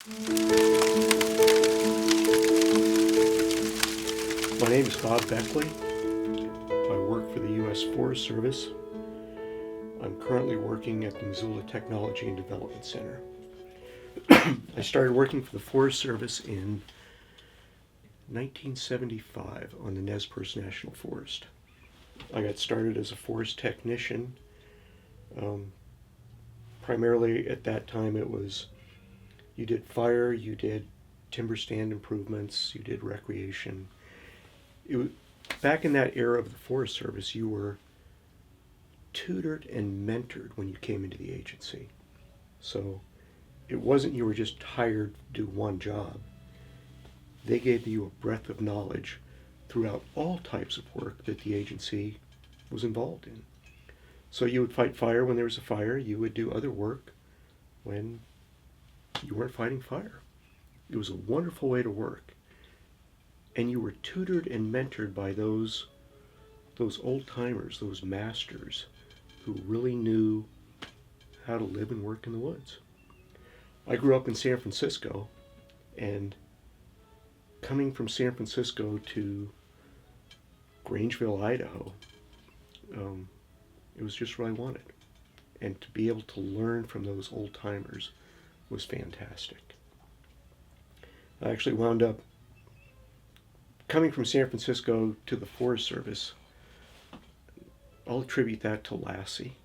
My name is Bob Beckley. I work for the U.S. Forest Service. I'm currently working at the Missoula Technology and Development Center. I started working for the Forest Service in 1975 on the Nez Perce National Forest. I got started as a forest technician. Primarily at that time it was you did fire, you did timber stand improvements, you did recreation. Back in that era of the Forest Service, you were tutored and mentored when you came into the agency. So it wasn't you were just hired to do one job. They gave you a breadth of knowledge throughout all types of work that the agency was involved in. So you would fight fire when there was a fire. You would do other work when you weren't fighting fire. It was a wonderful way to work. And you were tutored and mentored by those old timers, those masters who really knew how to live and work in the woods. I grew up in San Francisco, and coming from San Francisco to Grangeville, Idaho, it was just what I wanted. And to be able to learn from those old timers was fantastic. I actually wound up coming from San Francisco to the Forest Service. I'll attribute that to Lassie.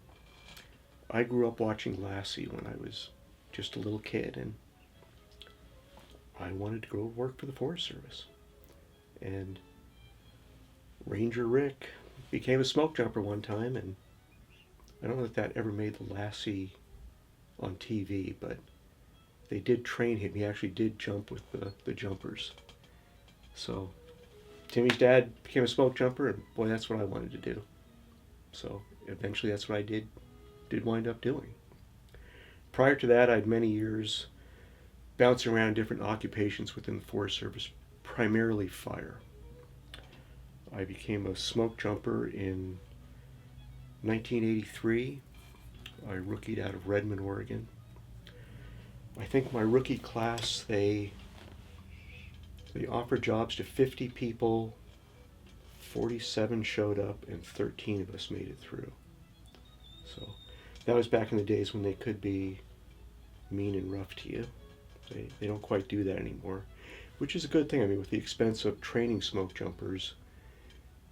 I grew up watching Lassie when I was just a little kid, and I wanted to go work for the Forest Service. And Ranger Rick became a smoke jumper one time, and I don't know if that ever made the Lassie on TV, but they did train him. He actually did jump with the jumpers. So Timmy's dad became a smoke jumper, and boy, that's what I wanted to do. So eventually that's what I did wind up doing. Prior to that, I had many years bouncing around different occupations within the Forest Service, primarily fire. I became a smoke jumper in 1983. I rookied out of Redmond, Oregon. I think my rookie class, they offered jobs to 50 people, 47 showed up, and 13 of us made it through. So that was back in the days when they could be mean and rough to you. They don't quite do that anymore, which is a good thing. I mean, with the expense of training smoke jumpers,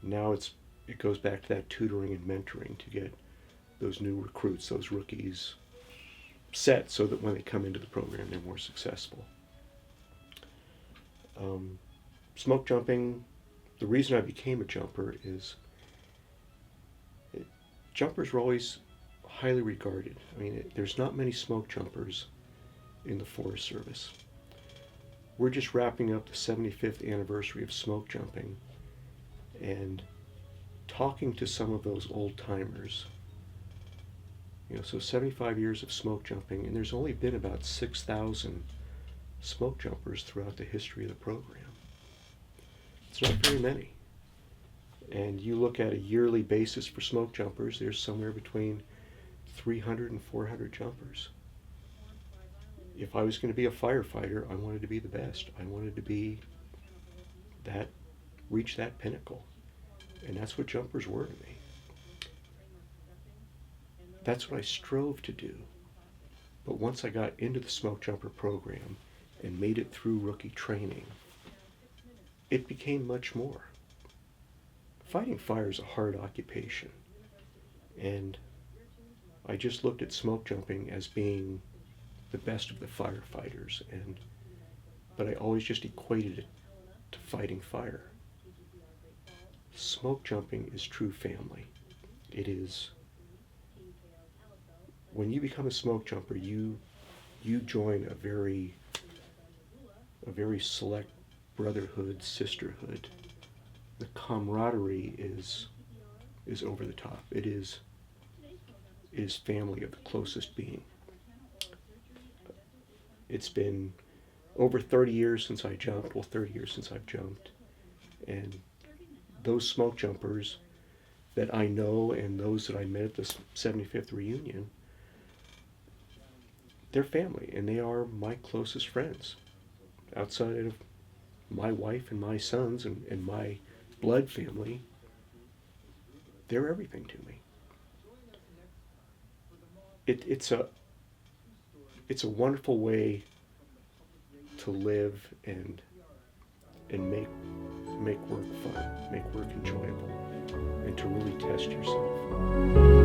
now it goes back to that tutoring and mentoring to get those new recruits, those rookies, set so that when they come into the program, they're more successful. Smoke jumping, the reason I became a jumper is jumpers were always highly regarded. I mean, there's not many smoke jumpers in the Forest Service. We're just wrapping up the 75th anniversary of smoke jumping, and talking to some of those old timers, so 75 years of smoke jumping, and there's only been about 6,000 smoke jumpers throughout the history of the program. It's not very many. And you look at a yearly basis for smoke jumpers, there's somewhere between 300 and 400 jumpers. If I was going to be a firefighter, I wanted to be the best. I wanted to reach that pinnacle. And that's what jumpers were to me. That's what I strove to do. But once I got into the smoke jumper program and made it through rookie training, it became much more. Fighting fire is a hard occupation. And I just looked at smoke jumping as being the best of the firefighters, but I always just equated it to fighting fire. Smoke jumping is true family. It is, when you become a smoke jumper, you join a very select brotherhood, sisterhood. The camaraderie is over the top. It is family of the closest being. It's been over 30 years since I jumped, 30 years since I've jumped, and those smoke jumpers that I know and those that I met at the 75th reunion, they're family, and they are my closest friends. Outside of my wife and my sons and my blood family, they're everything to me. It's a wonderful way to live and make work fun, make work enjoyable, and to really test yourself.